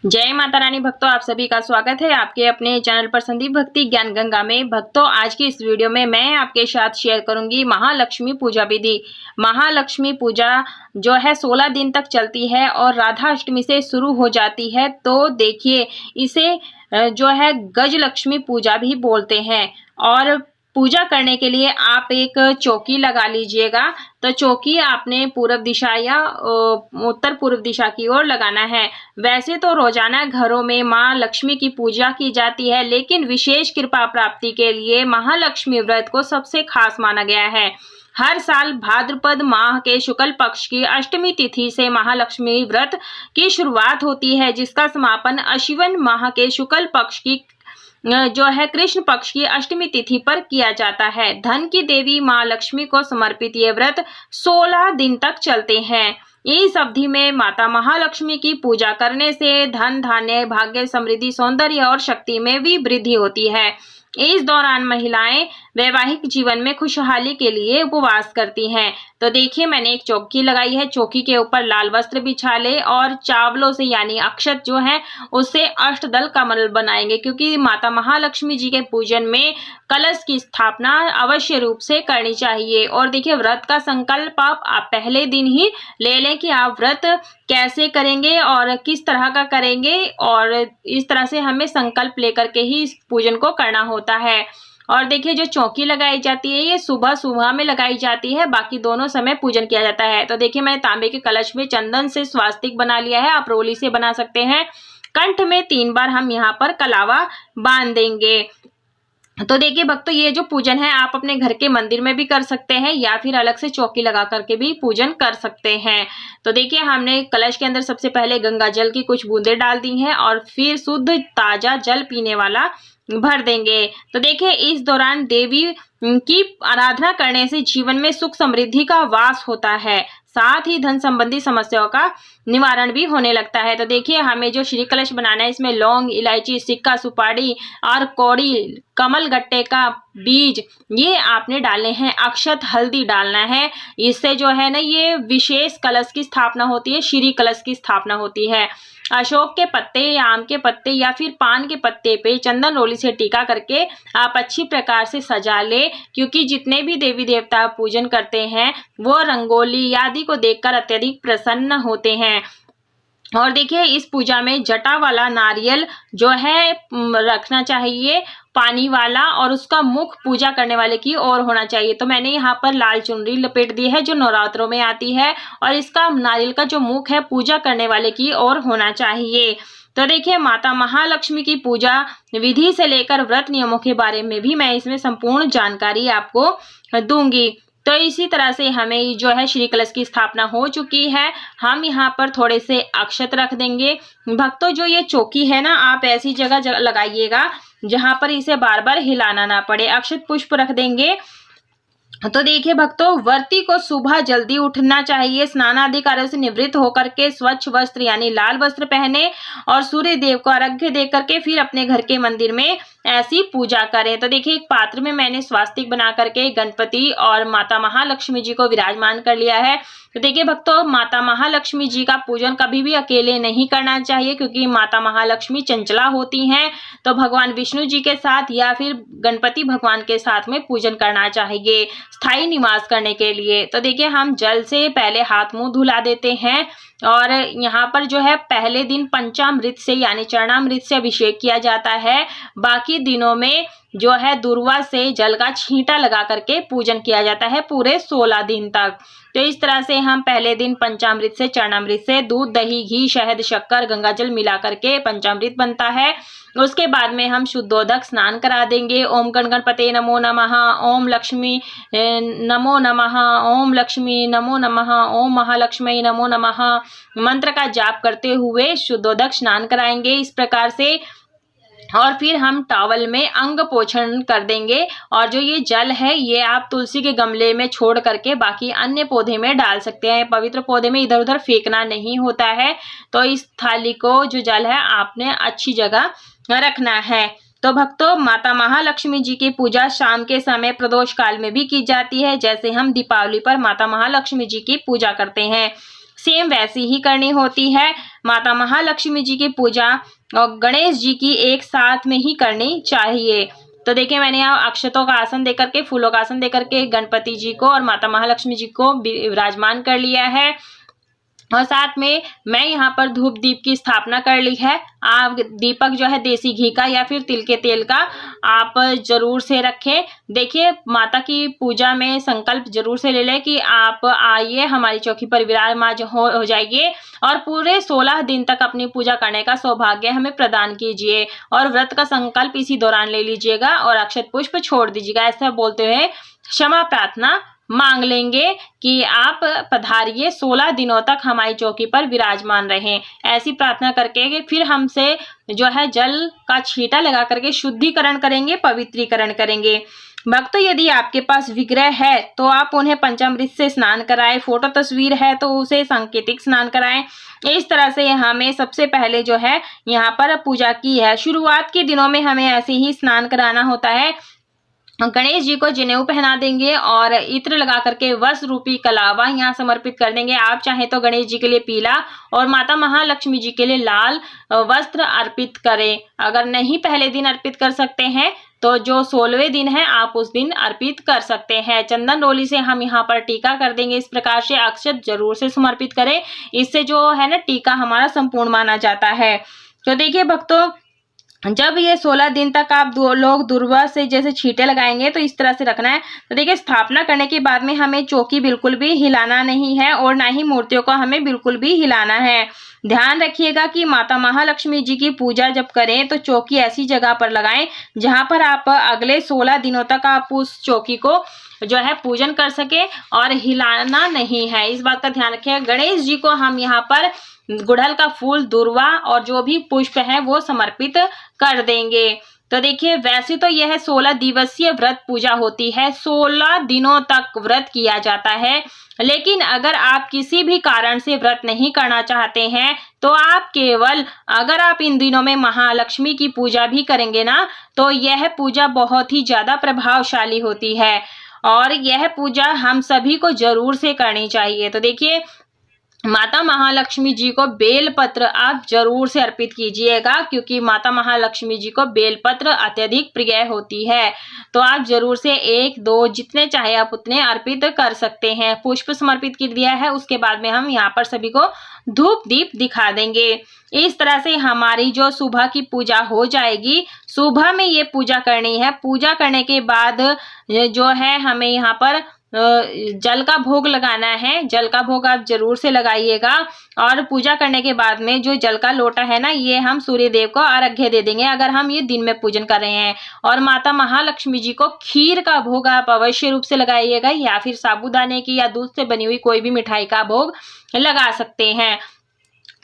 जय माता रानी भक्तों, आप सभी का स्वागत है आपके अपने चैनल पर संदीप भक्ति ज्ञान गंगा में। भक्तों, आज की इस वीडियो में मैं आपके साथ शेयर करूंगी महालक्ष्मी पूजा विधि। महालक्ष्मी पूजा जो है 16 दिन तक चलती है और राधा अष्टमी से शुरू हो जाती है। तो देखिए, इसे जो है गजलक्ष्मी पूजा भी बोलते हैं। और पूजा करने के लिए आप एक चौकी लगा लीजिएगा। तो चौकी आपने पूर्व दिशा या उत्तर पूर्व दिशा की ओर लगाना है। वैसे तो रोजाना घरों में माँ लक्ष्मी की पूजा की जाती है, लेकिन विशेष कृपा प्राप्ति के लिए महालक्ष्मी व्रत को सबसे खास माना गया है। हर साल भाद्रपद माह के शुक्ल पक्ष की अष्टमी तिथि से महालक्ष्मी व्रत की शुरुआत होती है, जिसका समापन आश्विन माह के शुक्ल पक्ष की जो है कृष्ण पक्ष की अष्टमी तिथि पर किया जाता है। धन की देवी माँ लक्ष्मी को समर्पित ये व्रत 16 दिन तक चलते हैं। इस अवधि में माता महालक्ष्मी की पूजा करने से धन, धान्य, भाग्य, समृद्धि, सौंदर्य और शक्ति में भी वृद्धि होती है। इस दौरान महिलाएं वैवाहिक जीवन में खुशहाली के लिए उपवास करती हैं। तो देखिए, मैंने एक चौकी लगाई है। चौकी के ऊपर लाल वस्त्र बिछा ले और चावलों से यानी अक्षत जो है उससे अष्टदल कमल बनाएंगे, क्योंकि माता महालक्ष्मी जी के पूजन में कलश की स्थापना अवश्य रूप से करनी चाहिए। और देखिए, व्रत का संकल्प आप पहले दिन ही ले लें कि आप व्रत कैसे करेंगे और किस तरह का करेंगे, और इस तरह से हमें संकल्प लेकर के ही इस पूजन को करना होता है। और देखिए, जो चौकी लगाई जाती है ये सुबह सुबह में लगाई जाती है, बाकी दोनों समय पूजन किया जाता है। तो देखिए, मैंने तांबे के कलश में चंदन से स्वास्तिक बना लिया है। आप रोली से बना सकते हैं। कंठ में 3 बार हम यहाँ पर कलावा बांध देंगे। तो देखिए भक्तों, ये जो पूजन है आप अपने घर के मंदिर में भी कर सकते हैं या फिर अलग से चौकी लगा करके भी पूजन कर सकते हैं। तो देखिए, हमने कलश के अंदर सबसे पहले गंगा जल की कुछ बूंदें डाल दी हैं और फिर शुद्ध ताजा जल पीने वाला भर देंगे। तो देखिए, इस दौरान देवी की आराधना करने से जीवन में सुख समृद्धि का वास होता है, साथ ही धन संबंधी समस्याओं का निवारण भी होने लगता है। तो देखिए, हमें जो श्री कलश बनाना है इसमें लौंग, इलायची, सिक्का, सुपारी और कौड़ी, कमल गट्टे का बीज ये आपने डालने हैं। अक्षत, हल्दी डालना है। इससे जो है ना ये विशेष कलश की स्थापना होती है, श्री कलश की स्थापना होती है। अशोक के पत्ते या आम के पत्ते या फिर पान के पत्ते पे चंदन रोली से टीका करके आप अच्छी प्रकार से सजा ले, क्योंकि जितने भी देवी देवता पूजन करते हैं वो रंगोली आदि को देखकर अत्यधिक प्रसन्न होते हैं। और देखिए, इस पूजा में जटा वाला नारियल जो है रखना चाहिए, पानी वाला, और उसका मुख पूजा करने वाले की ओर होना चाहिए। तो मैंने यहाँ पर लाल चुनरी लपेट दी है जो नवरात्रों में आती है, और इसका नारियल का जो मुख है पूजा करने वाले की ओर होना चाहिए। तो देखिए, माता महालक्ष्मी की पूजा विधि से लेकर व्रत नियमों के बारे में भी मैं इसमें संपूर्ण जानकारी आपको दूंगी। तो इसी तरह से हमें जो है श्री कलश की स्थापना हो चुकी है। हम यहाँ पर थोड़े से अक्षत रख देंगे। भक्तों, जो ये चौकी है ना, आप ऐसी जगह लगाइएगा जहां पर इसे बार बार हिलाना ना पड़े। अक्षत पुष्प रख देंगे। तो देखिए भक्तों, व्रती को सुबह जल्दी उठना चाहिए, स्नान आदि कार्यों से निवृत्त होकर के स्वच्छ वस्त्र यानी लाल वस्त्र पहने और सूर्य देव को अर्घ्य दे करके फिर अपने घर के मंदिर में ऐसी पूजा करें। तो देखिए, एक पात्र में मैंने स्वास्तिक बना करके गणपति और माता महालक्ष्मी जी को विराजमान कर लिया है। तो देखिए भक्तों, माता महालक्ष्मी जी का पूजन कभी भी अकेले नहीं करना चाहिए, क्योंकि माता महालक्ष्मी चंचला होती हैं। तो भगवान विष्णु जी के साथ या फिर गणपति भगवान के साथ में पूजन करना चाहिए स्थायी निवास करने के लिए। तो देखिए, हम जल से पहले हाथ मुंह धुला देते हैं, और यहाँ पर जो है पहले दिन पंचामृत से यानी चरणामृत से अभिषेक किया जाता है। बाकी दिनों में जो है दूर्वा से जल का छींटा लगा करके पूजन किया जाता है पूरे 16 दिन तक। तो इस तरह से हम पहले दिन पंचामृत से, चरणामृत से दूध, दही, घी, शहद, शक्कर, गंगाजल मिला करके पंचामृत बनता है। उसके बाद में हम शुद्धोदक स्नान करा देंगे। ओम गण गणपते नमो नमः, ओम लक्ष्मी नमो नमः, ओम लक्ष्मी नमो नमः, ओम महालक्ष्मी नमो नमः मंत्र का जाप करते हुए शुद्धोदक स्नान कराएंगे इस प्रकार से। और फिर हम टॉवल में अंग पोषण कर देंगे, और जो ये जल है ये आप तुलसी के गमले में छोड़ करके बाकी अन्य पौधे में डाल सकते हैं। पवित्र पौधे में इधर उधर फेंकना नहीं होता है। तो इस थाली को जो जल है आपने अच्छी जगह रखना है। तो भक्तों, माता महालक्ष्मी जी की पूजा शाम के समय प्रदोष काल में भी की जाती है, जैसे हम दीपावली पर माता महालक्ष्मी जी की पूजा करते हैं। सेम वैसी ही करनी होती है। माता महालक्ष्मी जी की पूजा और गणेश जी की एक साथ में ही करनी चाहिए। तो देखिए मैंने यहाँ अक्षतों का आसन देकर के, फूलों का आसन देकर के गणपति जी को और माता महालक्ष्मी जी को विराजमान कर लिया है और साथ में मैं यहाँ पर धूप दीप की स्थापना कर ली है। आप दीपक जो है देसी घी का या फिर तिल के तेल का आप जरूर से रखें। देखिए माता की पूजा में संकल्प जरूर से ले लें कि आप आइए हमारी चौकी पर विराजमान हो जाइए और पूरे 16 दिन तक अपनी पूजा करने का सौभाग्य हमें प्रदान कीजिए और व्रत का संकल्प इसी दौरान ले लीजिएगा और अक्षत पुष्प छोड़ दीजिएगा। ऐसा बोलते हुए क्षमा प्रार्थना मांग लेंगे कि आप पधारिए, 16 दिनों तक हमारी चौकी पर विराजमान रहें। ऐसी प्रार्थना करके कि फिर हमसे जो है जल का छींटा लगा करके शुद्धिकरण करेंगे, पवित्रीकरण करेंगे। भक्तों यदि आपके पास विग्रह है तो आप उन्हें पंचामृत से स्नान कराएं, फोटो तस्वीर है तो उसे सांकेतिक स्नान कराएं। इस तरह से हमें सबसे पहले जो है यहाँ पर पूजा की है। शुरुआत के दिनों में हमें ऐसे ही स्नान कराना होता है। गणेश जी को जनेऊ पहना देंगे और इत्र लगा करके वस्त्र रूपी कलावा यहाँ समर्पित कर देंगे। आप चाहें तो गणेश जी के लिए पीला और माता महालक्ष्मी जी के लिए लाल वस्त्र अर्पित करें। अगर नहीं पहले दिन अर्पित कर सकते हैं तो जो 16वें दिन है आप उस दिन अर्पित कर सकते हैं। चंदन रोली से हम यहाँ पर टीका कर देंगे। इस प्रकार से अक्षत जरूर से समर्पित करें, इससे जो है ना टीका हमारा संपूर्ण माना जाता है। तो देखिए भक्तों जब ये 16 दिन तक आप दो लोग दुर्वा से जैसे छींटे लगाएंगे तो इस तरह से रखना है। तो देखिए स्थापना करने के बाद में हमें चौकी बिल्कुल भी हिलाना नहीं है और ना ही मूर्तियों को हमें बिल्कुल भी हिलाना है। ध्यान रखिएगा कि माता महालक्ष्मी जी की पूजा जब करें तो चौकी ऐसी जगह पर लगाएं जहां पर आप अगले 16 दिनों तक आप उस चौकी को जो है पूजन कर सके और हिलाना नहीं है। इस बात का ध्यान रखिएगा। गणेश जी को हम यहाँ पर गुड़हल का फूल, दुर्वा और जो भी पुष्प है वो समर्पित कर देंगे। तो देखिए वैसे तो यह 16 दिवसीय व्रत पूजा होती है, 16 दिनों तक व्रत किया जाता है। लेकिन अगर आप किसी भी कारण से व्रत नहीं करना चाहते हैं तो आप केवल अगर आप इन दिनों में महालक्ष्मी की पूजा भी करेंगे ना तो यह पूजा बहुत ही ज्यादा प्रभावशाली होती है और यह पूजा हम सभी को जरूर से करनी चाहिए। तो देखिए माता महालक्ष्मी जी को बेलपत्र आप जरूर से अर्पित कीजिएगा क्योंकि माता महालक्ष्मी जी को बेलपत्र अत्यधिक प्रिय होती है। तो आप जरूर से 1-2 जितने चाहे आप उतने अर्पित कर सकते हैं। पुष्प समर्पित कर दिया है, उसके बाद में हम यहाँ पर सभी को धूप दीप दिखा देंगे। इस तरह से हमारी जो सुबह की पूजा हो जाएगी। सुबह में ये पूजा करनी है। पूजा करने के बाद जो है हमें यहाँ पर जल का भोग लगाना है। जल का भोग आप जरूर से लगाइएगा और पूजा करने के बाद में जो जल का लोटा है ना ये हम सूर्य देव को अर्घ्य दे देंगे अगर हम ये दिन में पूजन कर रहे हैं। और माता महालक्ष्मी जी को खीर का भोग आप अवश्य रूप से लगाइएगा या फिर साबूदाने की या दूध से बनी हुई कोई भी मिठाई का भोग लगा सकते हैं।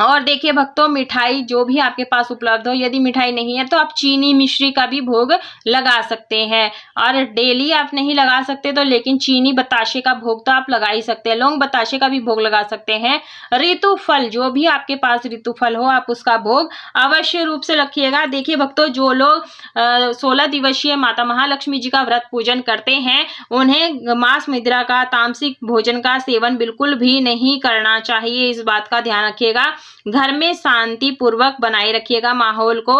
और देखिए भक्तों मिठाई जो भी आपके पास उपलब्ध हो, यदि मिठाई नहीं है तो आप चीनी मिश्री का भी भोग लगा सकते हैं। और डेली आप नहीं लगा सकते तो लेकिन चीनी बताशे का भोग तो आप लगा ही सकते हैं। लौंग बताशे का भी भोग लगा सकते हैं। ऋतु फल जो भी आपके पास ऋतु फल हो आप उसका भोग अवश्य रूप से रखिएगा। देखिए भक्तों जो लोग 16 दिवसीय माता महालक्ष्मी जी का व्रत पूजन करते हैं उन्हें मांस मदिरा का, तामसिक भोजन का सेवन बिल्कुल भी नहीं करना चाहिए। इस बात का ध्यान रखिएगा। घर में शांति पूर्वक बनाए रखिएगा माहौल को।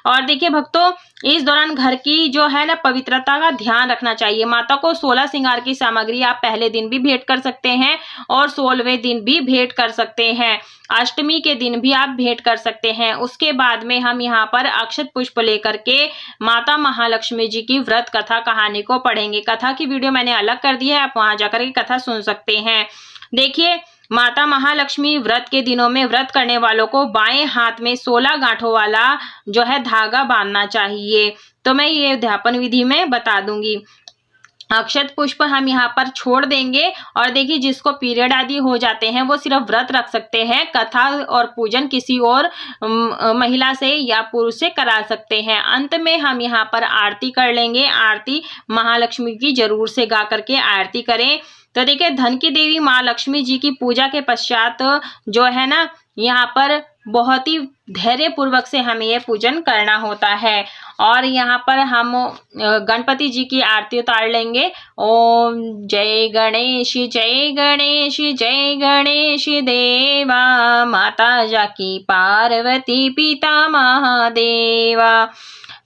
और देखिए भक्तों इस दौरान घर की जो है ना पवित्रता का ध्यान रखना चाहिए। माता को 16 श्रृंगार की सामग्री आप पहले दिन भी भेंट कर सकते हैं और 16वें दिन भी भेंट कर सकते हैं। अष्टमी के दिन भी आप भेंट कर सकते हैं। उसके बाद में हम यहाँ पर अक्षत पुष्प लेकर के माता महालक्ष्मी जी की व्रत कथा कहानी को पढ़ेंगे। कथा की वीडियो मैंने अलग कर दी है, आप वहां जाकर के कथा सुन सकते हैं। देखिए माता महालक्ष्मी व्रत के दिनों में व्रत करने वालों को बाएं हाथ में 16 गांठों वाला जो है धागा बांधना चाहिए। तो मैं ये अध्यापन विधि में बता दूंगी। अक्षत पुष्प हम यहाँ पर छोड़ देंगे। और देखिए जिसको पीरियड आदि हो जाते हैं वो सिर्फ व्रत रख सकते हैं। कथा और पूजन किसी और महिला से या पुरुष से करा सकते हैं। अंत में हम यहाँ पर आरती कर लेंगे। आरती महालक्ष्मी की जरूर से गा करके आरती करें। तो देखिए धन की देवी माँ लक्ष्मी जी की पूजा के पश्चात जो है ना यहाँ पर बहुत ही धैर्य पूर्वक से हमें ये पूजन करना होता है। और यहाँ पर हम गणपति जी की आरती उतार लेंगे। ओम जय गणेश जय गणेश जय गणेश देवा, माता जाकी पार्वती पिता महादेवा।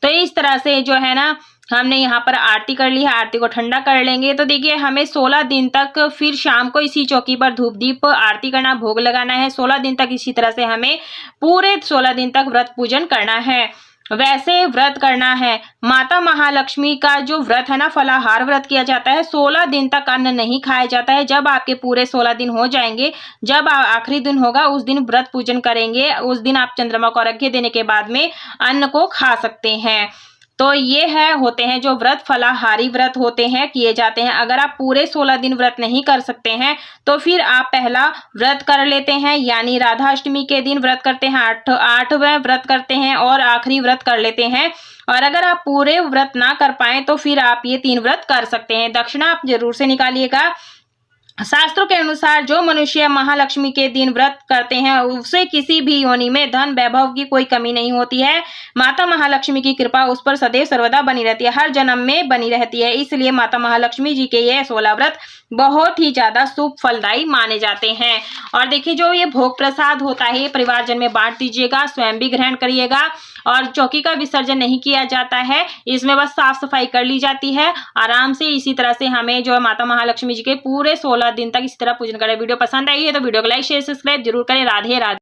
तो इस तरह से जो है ना हमने यहाँ पर आरती कर ली है। आरती को ठंडा कर लेंगे। तो देखिए हमें 16 दिन तक फिर शाम को इसी चौकी पर धूप दीप आरती करना, भोग लगाना है। 16 दिन तक इसी तरह से हमें पूरे 16 दिन तक व्रत पूजन करना है। वैसे व्रत करना है। माता महालक्ष्मी का जो व्रत है ना, फलाहार व्रत किया जाता है। 16 दिन तक अन्न नहीं खाया जाता है। जब आपके पूरे 16 दिन हो जाएंगे, जब आखिरी दिन होगा उस दिन व्रत पूजन करेंगे। उस दिन आप चंद्रमा को अर्घ्य देने के बाद में अन्न को खा सकते हैं। तो ये होते हैं जो व्रत, फलाहारी व्रत होते हैं, किए जाते हैं। अगर आप पूरे 16 दिन व्रत नहीं कर सकते हैं तो फिर आप पहला व्रत कर लेते हैं, यानी राधा अष्टमी के दिन व्रत करते हैं, 8वें व्रत करते हैं और आखिरी व्रत कर लेते हैं। और अगर आप पूरे व्रत ना कर पाए तो फिर आप ये 3 व्रत कर सकते हैं। दक्षिणा आप जरूर से निकालिएगा। शास्त्रों के अनुसार जो मनुष्य महालक्ष्मी के दिन व्रत करते हैं उसे किसी भी योनि में धन वैभव की कोई कमी नहीं होती है। माता महालक्ष्मी की कृपा उस पर सदैव सर्वदा बनी रहती है, हर जन्म में बनी रहती है। इसलिए माता महालक्ष्मी जी के ये 16 व्रत बहुत ही ज्यादा शुभ फलदायी माने जाते हैं। और देखिए जो ये भोग प्रसाद होता है ये परिवारजन में बांट दीजिएगा, स्वयं भी ग्रहण करिएगा। और चौकी का विसर्जन नहीं किया जाता है, इसमें बस साफ सफाई कर ली जाती है आराम से। इसी तरह से हमें जो माता महालक्ष्मी जी के पूरे 16 दिन तक इसी तरह पूजन करें। वीडियो पसंद आई है तो वीडियो को लाइक शेयर सब्सक्राइब जरूर करें। राधे राधे।